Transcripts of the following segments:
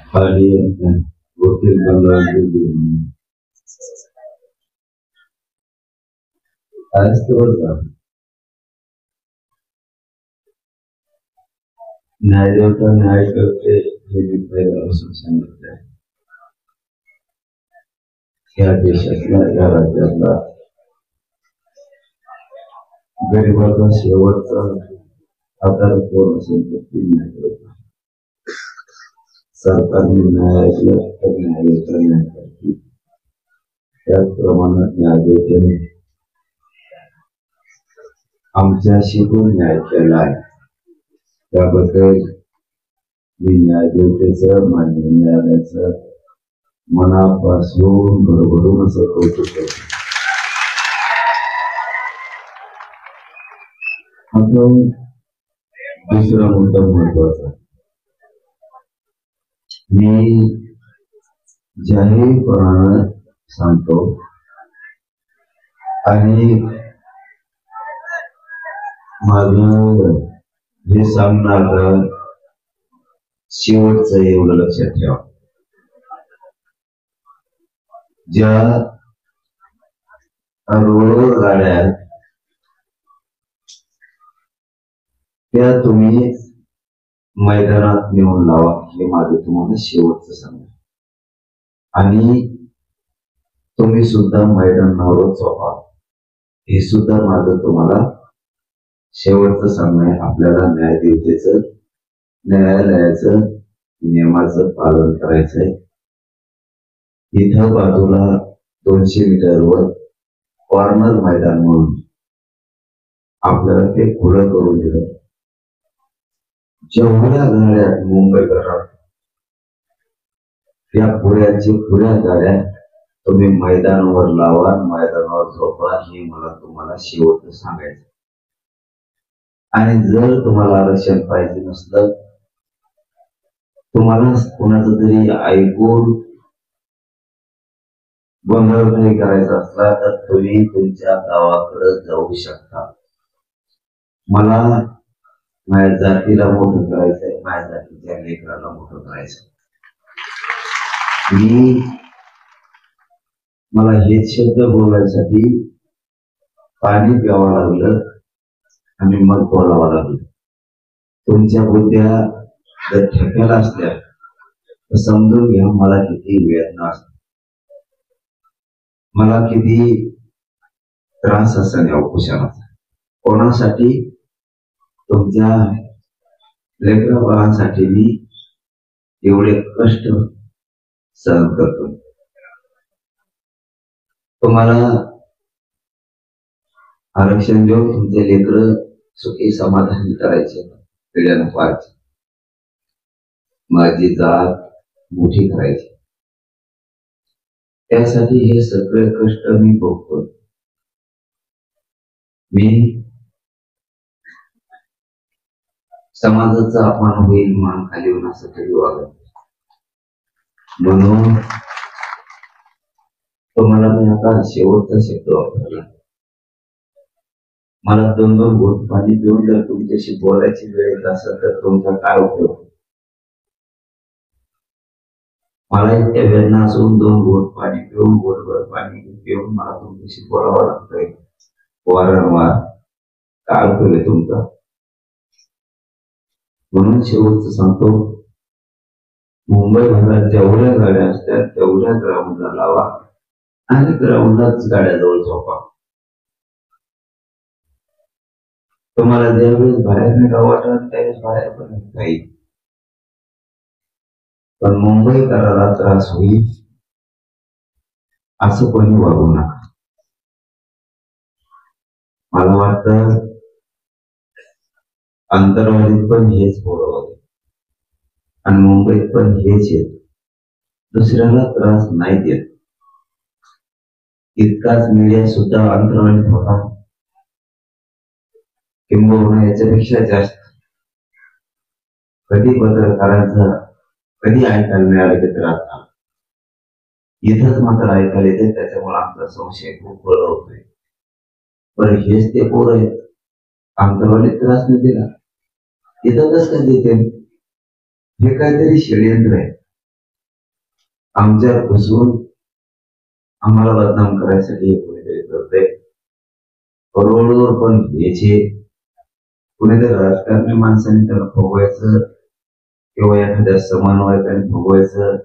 खाली वकील बनवायची आज तर न्यायदेवता न्याय करते हे मी पहिल्यापासून सांगितलं आहे. या देशातला या राज्यातला गरिबाचा शेवटचा आधार कोण असेल तर ती न्यायदेवता. सरकारने न्याय ऐकलं तर न्यायदेवता न्याय करते. त्याचप्रमाणे न्यायदेवतेने आमच्याशी पण न्याय केला आहे. त्याबद्दल मी न्यायदेवतेचं मान्य न्यायालयाचं मनापासून भरभरून असं कौतुक करतो. आता दुसरा मुद्दा महत्वाचा, मी जाहीरपणाने सांगतो आणि माझं हे सांगणार शेवटचं एवढं लक्षात ठेवा, ज्या रोडवर गाड्या त्या तुम्ही मैदानात नेऊन लावा, हे माझं तुम्हाला शेवटचं सांगा. आणि तुम्ही सुद्धा मैदानावर झोपा, हे सुद्धा माझं तुम्हाला शेवटचं सांगणं आहे. आपल्याला न्यायदेवतेचं न्यायालयाचं नियमाचं पालन करायचंय. इथं बाजूला 200 मीटरवर कॉर्नर मैदान म्हणून आपल्याला ते खुलं करून दिलं. जेवढ्या गाड्या मुंबईकरात त्या पुऱ्या गाड्या तुम्ही मैदानावर लावा, मैदानावर झोपा, हे मला तुम्हाला शेवटचं सांगायचं. आणि जर तुम्हाला आरक्षण पाहिजे नसलं, तुम्हाला कोणाचं तरी ऐकून गोंधळ नाही करायचा असला तर तुम्ही तुमच्या गावाकडे जाऊ शकता. मला माझ्या जातीला मोठं करायचंय, माझ्या जातीच्या लेकराला मोठं करायचंय. मला हेच शब्द बोलायसाठी पाणी प्यावं लागलं आणि मग बोलावं लागलं. तुमच्या बुद्ध्या जर ठेक्याला असल्या तर समजून घ्या मला किती वेदना असते, मला किती त्रास असेल या उपोषणाचा. कोणासाठी? तुमच्या लेकरा बाळांसाठी मी एवढे कष्ट सहन करतो. तुम्हाला आरक्षण देऊन तुमचे लेकर सुखी समाधानी करायचे, पिढ्यानं पाहायचे, माझी जात मोठी करायची. त्यासाठी हे सगळे कष्ट मी भोगतो. मी समाजाचा अपमान होईल, मान खाली होईल असं कधी वागत. म्हणून तुम्हाला मी आता शेवटचा शब्द वापरला. मला 2-2 घोट पाणी पिऊन जर तुमच्याशी बोलायची वेळ येत असेल तर तुमचा काय उपयोग? मला इतक्या वेदना असून 2 घोट पाणी पिऊन, घोटभर पाणी पिऊन मला तुमच्याशी बोलावं लागतंय वारंवार. काय उपयोग आहे तुमचा? म्हणून शेवटचं सांगतो, मुंबई भागात जेवढ्या गाड्या असतात तेवढ्या ग्राउंडला लावा आणि ग्राउंडलाच गाड्याजवळ झोपा. तुम्हाला ज्यावेळेस बाहेर निघावं वाटत त्यावेळेस बाहेर पण काही, पण मुंबईकराला त्रास होईल असं कोणी वागू नका. मला वाटतं अंतरवालीत पण हेच पोरं होते आणि मुंबईत पण हेच येत, दुसऱ्याला त्रास नाही देत. इतकाच मीडिया सुद्धा अंतरवालीत होता, किंबहुना याच्यापेक्षा जास्त. कधी पत्रकारांचं कधी ऐकायला मिळालं की त्रास झाला, इथंच मात्र ऐकायला येते. त्याच्यामुळे आमचा संशय खूप बळ होतोय. पण हेच ते पोरं आहेत, अंतरवाली त्रास नाही दिला, इथं कसं काय देते? हे काहीतरी षडयंत्र आहे. आमच्या घुसून आम्हाला बदनाम करायसाठी कोणीतरी करते. रोडवर पण याचे कुणीतरी राजकारणी माणसाने त्याला फुगवायचं किंवा एखाद्या समन्वयकाने फुगवायचं.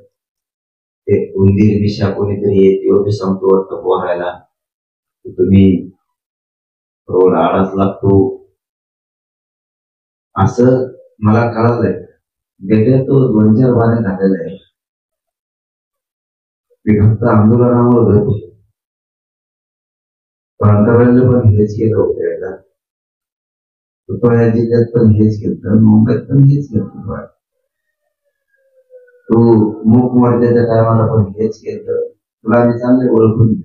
ते उंदीर दिशा कोणीतरी येते सांगतो वाटतं पोहायला तुम्ही रोड आडाच लागतो असं मला कळालंय. गेल्या तो 2-4 बारे झालेला आहे. मी फक्त आंदोलनावर होतो. प्रांताबाईला पण हेच केलं होतं एकदा. जिल्ह्यात पण हेच केलं, मुंबईत पण हेच केलं. तू मूक मोर्चाच्या टायमाला पण हेच केलं. तुला मी चांगले ओळखून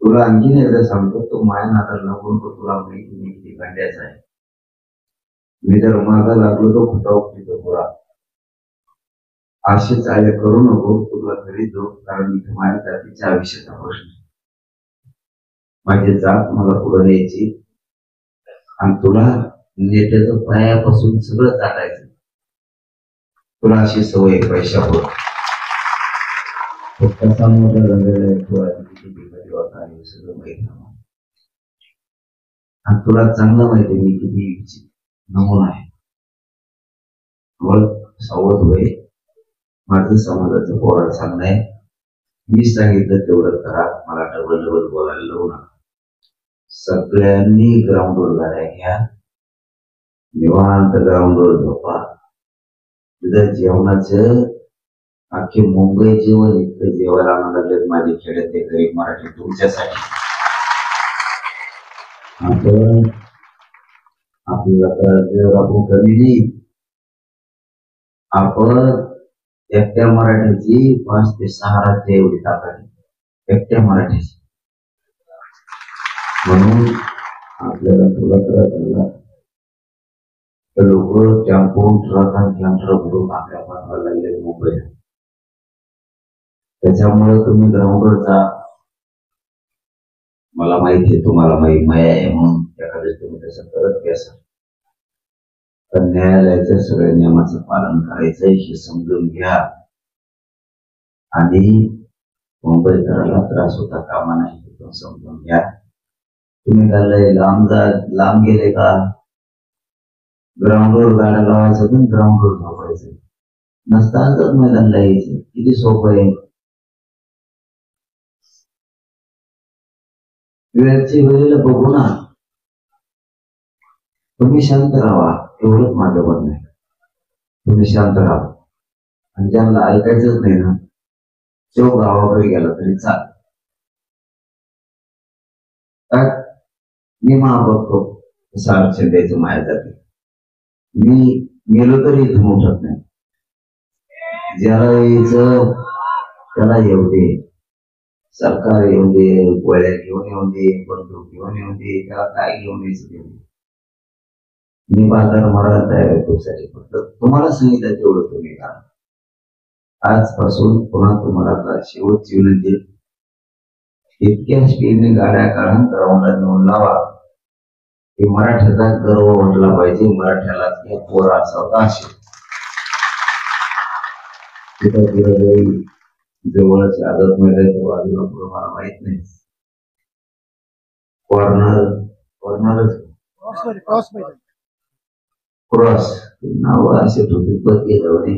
तुला आणखीन एकदा सांगतो, तो माया नाकाला नको तुला माहिती मी किती गांड्याचा आहे. मी जर मागा लागलो तो खोटा उठतो पुरा. असे चाले करू नको. तुला घरी जाऊ, कारण इथे माझ्या जातीच्या आयुष्याचा प्रश्न. माझी जात मला पुढे न्यायची आणि तुला नेत्याचं पायापासून सगळं चाटायचं. तुला अशी सवय पैशावर कसा मोठा झालेला आहे तो होता हे सगळं माहिती. आणि तुला चांगलं माहिती मी किती नमुना आहे. सावध होय. माझं समाजाचं पोराड सांगणं आहे. मी सांगितलं तेवढं करा. मला डबल बोलायला लावू नका. सगळ्यांनी ग्राउंडवर गाड्या घ्या. निवांत ग्राउंडवर झोपा. तिथं जेवणाचं अख्खे मुंबई जेवण इतकं जेवायला लागले माझे खेड्यातले गरीब मराठी तुमच्यासाठी. आपण आपल्याला आपण कमी नाही. आपण एकट्या मराठीची 5 ते 6 राज्य एवढी ताकद एकट्या मराठीची. म्हणून आपल्याला तुला करत लोक टेम्पो ट्रक आणि यंत्र भरून आपल्या पाठवायला लागले मुंबईला. त्याच्यामुळे तुम्ही ग्राउंडवर जा. मला माहिती आहे तुम्हाला माया आहे म्हणून एखाद्या तुम्ही तसं करत घ्या. पण न्यायालयाच्या सगळ्या नियमाचं पालन करायचं हे समजून घ्या. आणि मुंबईकराला त्रास होता कामा नाही समजून घ्या. तुम्ही काय लांब गेले का? ग्राउंडवर गाड्या लावायचं पण ग्राउंडवर झोपायचं. नसताच मैदानला यायचं. किती सोपं आहे. वेळची वेळेला बघू ना. तुम्ही शांत राहा एवढंच माझं म्हणणं आहे. तुम्ही शांत राहा. आणि ज्यांना ऐकायचंच नाही ना तो गावाकडे गेला तरी चाल. काय मी बघतो सारक्षण द्यायचं माया जाते. मी गेलो तरी इथून उठत नाही. ज्याला यायचं त्याला येऊ दे. सरकार येऊ दे, गोळ्या घेऊन येऊ दे, बंदूक घेऊन येऊ दे, त्याला काय घेऊन यायचं देऊ दे. मी बाजार मारायला तयार आहे तुमच्यासाठी. फक्त तुम्हाला सांगितलं तेवढं तुम्ही करा. आजपासून पुन्हा तुम्हाला शेवटची विनंती, इतक्या स्पीडने गाड्या काढून ग्राउंडला नेऊन लावा की मराठ्याचा गर्व वाटला पाहिजे. मराठ्याला पोर असावता असे. जवळच आदत मैदानाच्या बाजूला पुढे मला माहित नाही. क्रॉस नाव असे बदले जाऊ नये.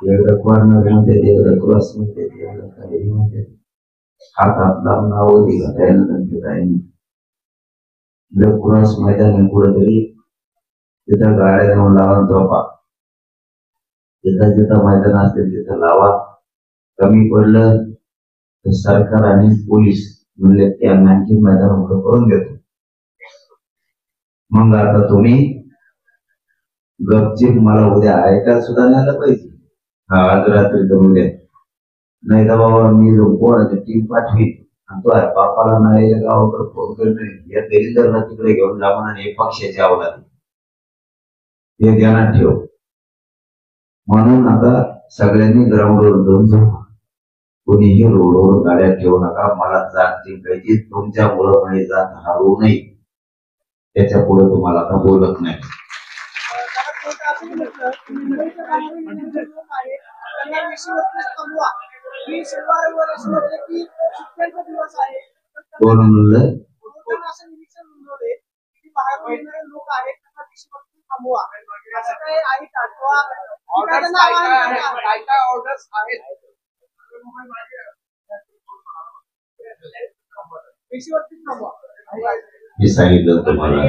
एकदा कॉर्नर मध्ये एकदा क्रॉस मध्ये एकदा काही मध्ये हातात लांब नाव जर क्रॉस मैदान कुठेतरी तिथं गाड्या जाऊन लावा झोपा. जिथं मैदान असते तिथं लावा. कमी पडलं तर सरकार आणि पोलीस म्हणले त्या आणखी मैदान मोठं करून देतो. मग आता तुम्ही गपचीप मला उद्या ऐकायला सुद्धा न्यायला पाहिजे. आज रात्री करून द्या. नाही तर बाबा मी जो पोराची टीम पाठवी आणि तो बापाला नाही गावाकडे फोन करणे या दलिंदरला तिकडे घेऊन जाऊन आणि पक्षाची अवलाद हे ध्यानात ठेव. म्हणून आता सगळ्यांनी ग्राउंडवर जाऊन झोपा. कोणीही रोडवर गाड्या ठेवू नका. मला जात जिंकायची. तुमच्या मुळे जात हरवू नये. त्याच्या पुढे तुम्हाला आता बोलत नाही. कोण म्हणलं मी सांगितलं तुम्हाला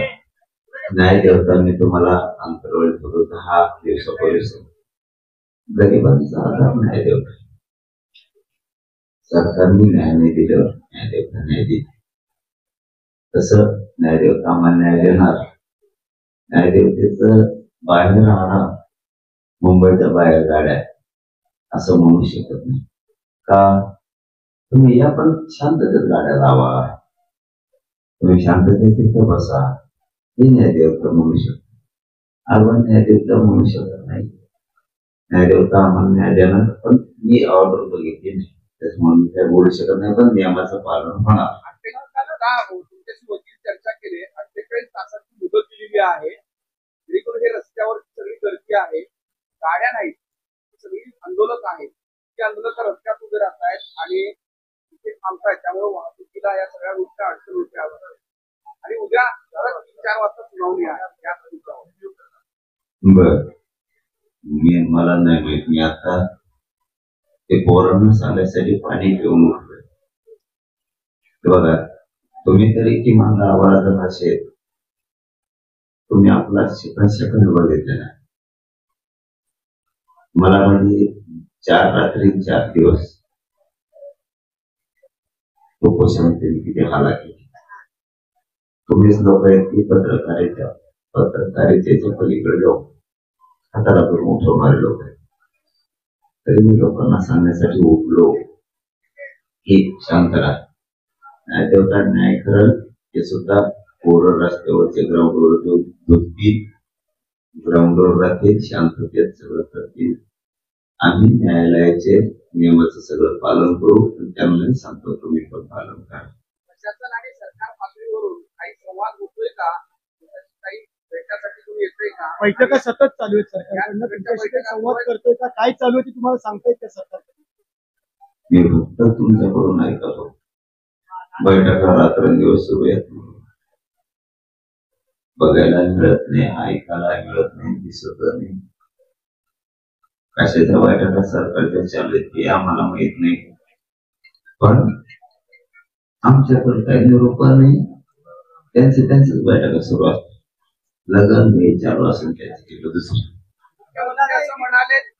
न्याय देवता मी तुम्हाला अंतर्वळीत होतो 10 दिवसापूर्वी गरिबांचा आधार न्याय देवता सरकारने न्याय नाही दिल्यावर न्याय देवता न्याय देईल तसं न्याय देवता आम्हाला न्याय देणार न्याय देवतेचं बाहेर राहणार मुंबईच्या बाहेर गाड्या असं म्हणू शकत नाही का तुम्ही या पण शांततेत गाड्या लावा तुम्ही शांततेत तिथं बसा हे न्यायदेवता म्हणू शकतो आडवा न्यायदेवता म्हणू शकत नाही न्यायदेवता आम्हाला न्याय देणार पण मी ऑर्डर बघितली नाही त्याच्यामुळे मी काय बोलू शकत नाही पण नियमाचं पालन होणार चर्चा केली 48 तासाची मुदत दिलेली आहे हे रस्त्यावर सगळी गर्दी आहे गाड्या नाहीत सगळी आंदोलक आहेत ते आंदोलक रस्त्यात उभे राहत आहेत आणि तिथे थांबतायत त्यामुळे वाहतुकीला या सगळ्या गोष्टी अडचण होत्या आणि उद्या 3-4 वाजता सुनावणी आहे या बर मला नाही माहित मी आता ते पोरांना सांगण्यासाठी पाणी पिऊन उठलोय बघा तुम्ही तरी किमान गावाला असेल तुम्ही आपला सेकंद बघितलेला मला म्हणजे 4 रात्री 4 दिवस उपोषणातील किती हाला केली तुम्हीच लोक आहेत की पत्रकारितेच्या पलीकडे जाऊ हाताला करून उठवणारे लोक आहेत तरी मी लोकांना सांगण्यासाठी उठलो की शांत राहा न्याय देवता न्याय करल हे सुद्धा पोरं रस्त्यावरचे ग्राउंडवर झोपतील ग्राउंडवर राहतील शांततेत सगळं करतील आम्ही न्यायालयाचे नियमाचं सगळं पालन करू त्यामुळे सांगतो तुम्ही पण पालन करा प्रशासन आणि सरकार पातळीवरून काही संवाद होतोय का काही भेटण्यासाठी तुम्ही येतोय का बैठका सतत चालू आहेत सरकारकडनं तुमच्याशी संवाद करतोय का काय चालू आहे ते तुम्हाला सांगता येत का सरकार मी फक्त तुमच्याकडून ऐकतो बैठका रात्रंदिवस सुरू आहेत बघायला मिळत नाही ऐकायला मिळत नाही दिसत नाही कशाच्या बैठका सरकारच्या चालू आहेत हे आम्हाला माहित नाही पण आमच्याकडे काही निरोप नाही त्यांच्याच बैठका सुरू असतात लगन हे चालू असेल त्याची दुसरं असं म्हणाले